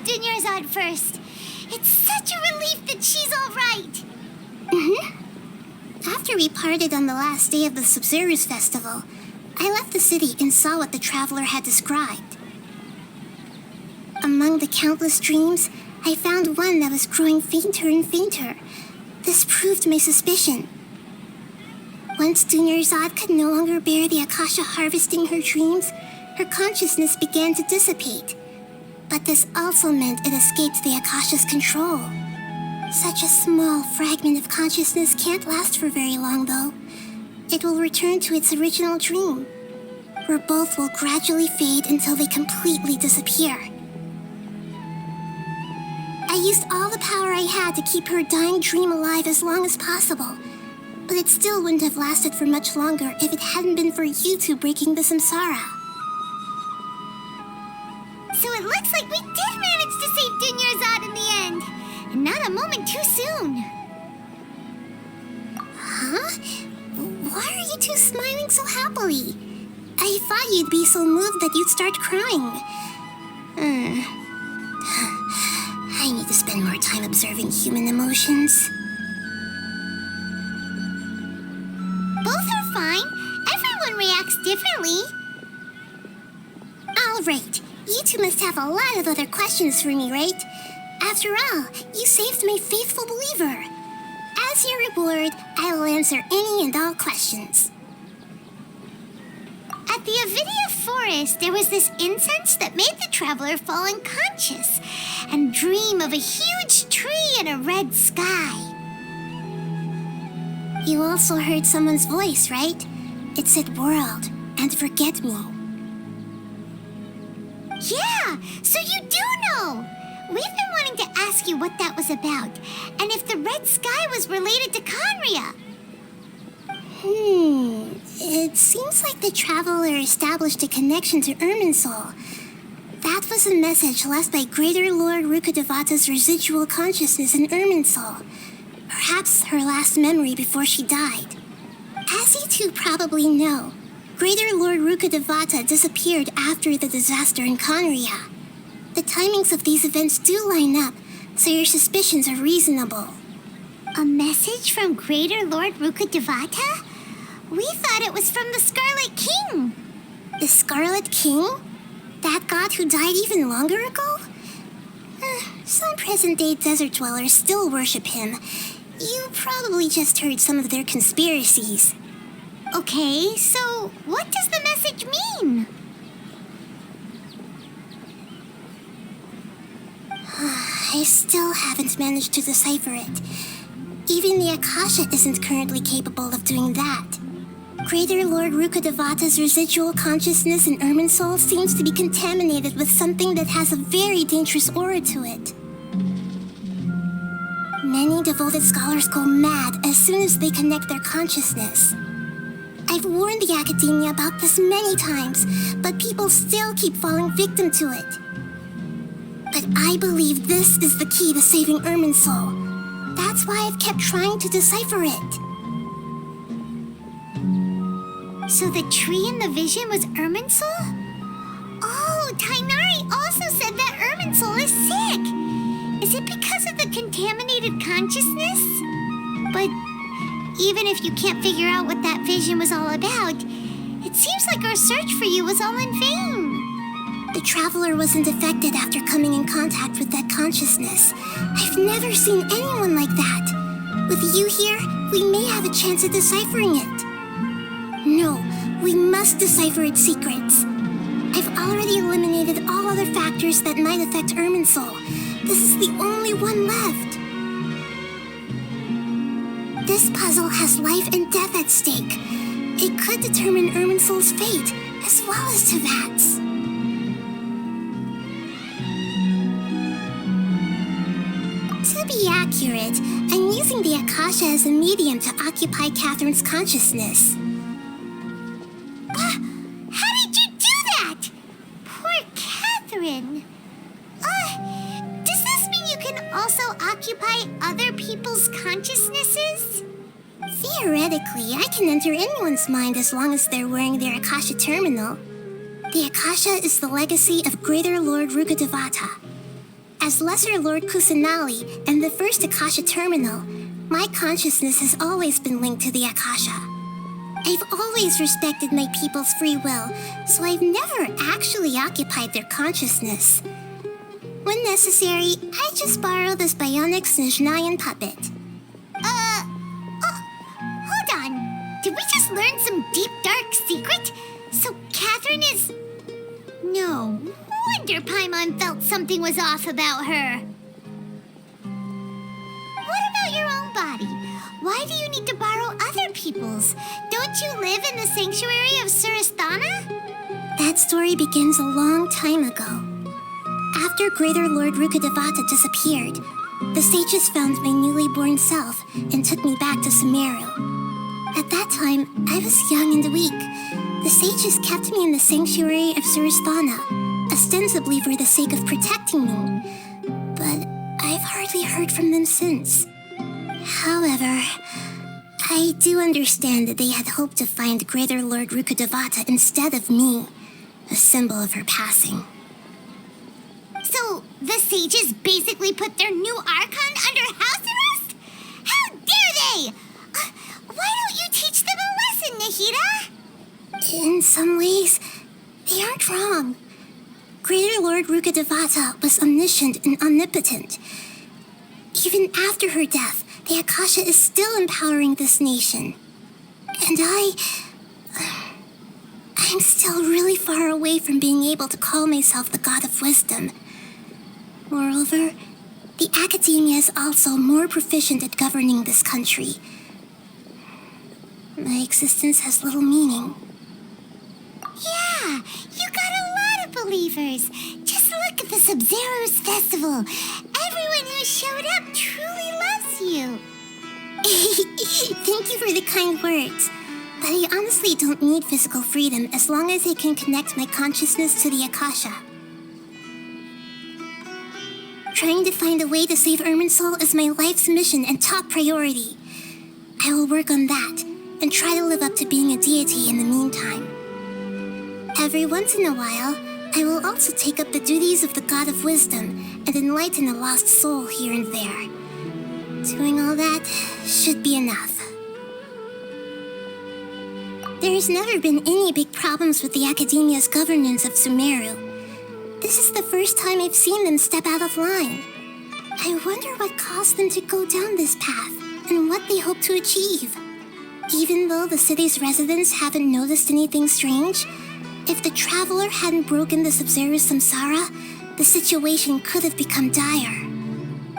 Dunyarzad first. It's such a relief that she's all right. After we parted on the last day of the Sumeru's festival, I left the city and saw what the traveler had described. Among the countless dreams, I found one that was growing fainter and fainter. This proved my suspicion. Once Dunyarzad could no longer bear the Akasha harvesting her dreams, her consciousness began to dissipate. But this also meant it escaped the Akasha's control. Such a small fragment of consciousness can't last for very long, though. It will return to its original dream, where both will gradually fade until they completely disappear. I used all the power I had to keep her dying dream alive as long as possible, but it still wouldn't have lasted for much longer if it hadn't been for you two breaking the samsara. So it looks like we did manage to save Dunyarzad in the end, and not a moment too soon. Huh? Why are you two smiling so happily? I thought you'd be so moved that you'd start crying. I need to spend more time observing human emotions. Both are fine. Everyone reacts differently. All right. You two must have a lot of other questions for me, right? After all, you saved my faithful believer. As your reward, I will answer any and all questions. At the Avidia forest, there was this incense that made the traveler fall unconscious and dream of a huge tree and a red sky. You also heard someone's voice, right? It said world and forget me. Yeah, so you do know! We've been wanting to ask you what that was about, and if the red sky was related to Conria. It seems like the traveler established a connection to Irminsul. That was a message left by Greater Lord Rukkhadevata's residual consciousness in Irminsul. Perhaps her last memory before she died. As you two probably know, Greater Lord Rukkhadevata disappeared after the disaster in Conria. The timings of these events do line up, so your suspicions are reasonable. A message from Greater Lord Rukkhadevata? We thought it was from the Scarlet King. The Scarlet King? That god who died even longer ago? Some present-day desert dwellers still worship him. You probably just heard some of their conspiracies. Okay, so what does the message mean? I still haven't managed to decipher it. Even the Akasha isn't currently capable of doing that. Greater Lord Rukkhadevata's residual consciousness in Irminsul seems to be contaminated with something that has a very dangerous aura to it. Many devoted scholars go mad as soon as they connect their consciousness. I've warned the academia about this many times, but people still keep falling victim to it. But I believe this is the key to saving Irminsul. That's why I've kept trying to decipher it. So the tree in the vision was Irminsul? Oh, Tainari also said that Irminsul is sick. Is it because of the contaminated consciousness? But even if you can't figure out what that vision was all about, it seems like our search for you was all in vain. The traveler wasn't affected after coming in contact with that consciousness. I've never seen anyone like that. With you here, we may have a chance at deciphering it. No, we must decipher its secrets. I've already eliminated all other factors that might affect Irminsul. This is the only one left. This puzzle has life and death at stake. It could determine Irminsul's fate, as well as Tevat's. To be accurate, I'm using the Akasha as a medium to occupy Catherine's consciousness. How did you do that? Poor Catherine. Does this mean you can also occupy other people's consciousnesses? Theoretically, I can enter anyone's mind as long as they're wearing their Akasha terminal. The Akasha is the legacy of Greater Lord Rukkhadevata. As Lesser Lord Kusanali and the first Akasha terminal, my consciousness has always been linked to the Akasha. I've always respected my people's free will, so I've never actually occupied their consciousness. When necessary, I just borrow this bionic Snezhnayan puppet. Hold on. Did we just learn some deep, dark secret? So Catherine is... No wonder Paimon felt something was off about her. What about your own body? Why do you need to borrow other people's? Don't you live in the sanctuary of Surasthana? That story begins a long time ago. After Greater Lord Rukkhadevata disappeared, the sages found my newly born self and took me back to Sumeru. At that time, I was young and weak. The sages kept me in the sanctuary of Surasthana, ostensibly for the sake of protecting me. But I've hardly heard from them since. However, I do understand that they had hoped to find Greater Lord Rukkhadevata instead of me, a symbol of her passing. So, the sages basically put their new Archon under house arrest? How dare they! Why don't you teach them a lesson, Nahida? In some ways, they aren't wrong. Greater Lord Rukkhadevata was omniscient and omnipotent. Even after her death, the Akasha is still empowering this nation. And I'm still really far away from being able to call myself the God of Wisdom. Moreover, the academia is also more proficient at governing this country. My existence has little meaning. Yeah, you got a lot of believers. Just look at the Sub-Zero's festival. Everyone who showed up truly loves you. Thank you for the kind words. But I honestly don't need physical freedom as long as I can connect my consciousness to the Akasha. Trying to find a way to save Irminsul is my life's mission and top priority. I will work on that and try to live up to being a deity in the meantime. Every once in a while, I will also take up the duties of the God of Wisdom and enlighten a lost soul here and there. Doing all that should be enough. There's never been any big problems with the Academia's governance of Sumeru. This is the first time I've seen them step out of line. I wonder what caused them to go down this path and what they hope to achieve. Even though the city's residents haven't noticed anything strange, if the traveler hadn't broken the Sub-Zero's samsara, the situation could have become dire.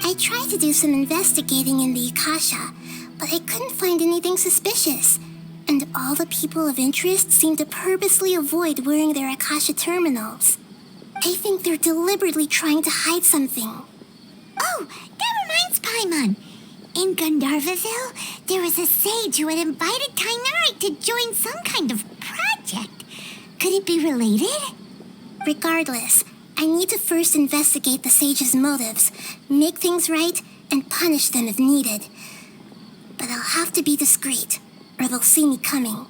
I tried to do some investigating in the Akasha, but I couldn't find anything suspicious. And all the people of interest seem to purposely avoid wearing their Akasha terminals. I think they're deliberately trying to hide something. Oh, that reminds Paimon. In Gandharvaville, there was a sage who had invited Tainari to join some kind of project. Could it be related? Regardless, I need to first investigate the sage's motives, make things right, and punish them if needed. But I'll have to be discreet, or they'll see me coming.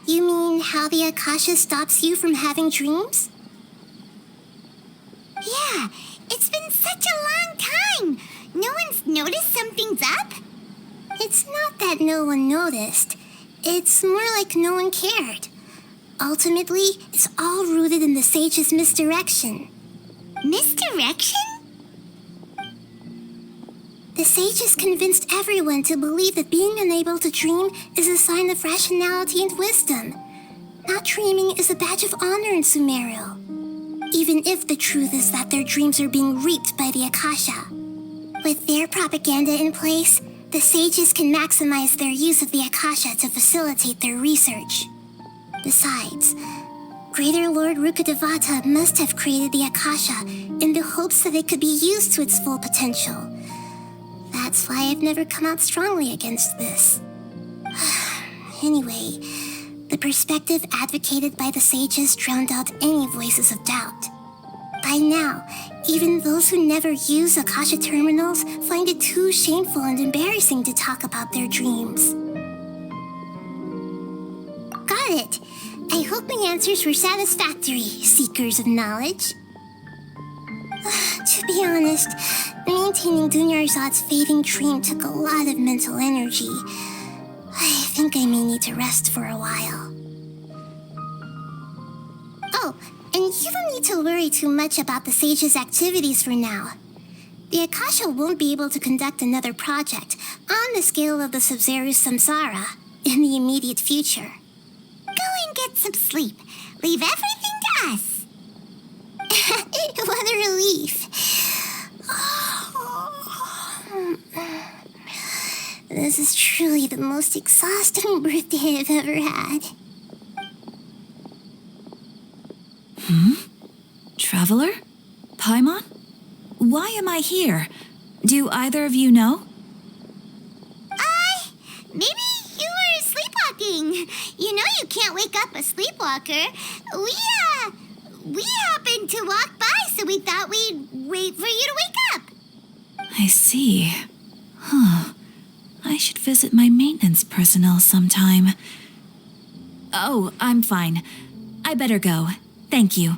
You mean how the Akasha stops you from having dreams? Yeah, it's been such a long time. No one's noticed something's up? It's not that no one noticed. It's more like no one cared. Ultimately, it's all rooted in the sage's misdirection. Misdirection? The sages convinced everyone to believe that being unable to dream is a sign of rationality and wisdom. Not dreaming is a badge of honor in Sumeru, even if the truth is that their dreams are being reaped by the Akasha. With their propaganda in place, the sages can maximize their use of the Akasha to facilitate their research. Besides, Greater Lord Rukkhadevata must have created the Akasha in the hopes that it could be used to its full potential. That's why I've never come out strongly against this. Anyway, the perspective advocated by the sages drowned out any voices of doubt. By now, even those who never use Akasha terminals find it too shameful and embarrassing to talk about their dreams. Got it. I hope my answers were satisfactory, seekers of knowledge. To be honest, maintaining Dunyarzad's fading dream took a lot of mental energy. I think I may need to rest for a while. Oh, and you don't need to worry too much about the Sage's activities for now. The Akasha won't be able to conduct another project on the scale of the Sumeru Samsara in the immediate future. Go and get some sleep. Leave everything to us. What a relief. This is truly the most exhausting birthday I've ever had. Traveler? Paimon? Why am I here? Do either of you know? Maybe you were sleepwalking. You know you can't wake up a sleepwalker. We happened to walk by, so we thought we'd wait for you to wake up. I see. I should visit my maintenance personnel sometime. Oh, I'm fine. I better go. Thank you.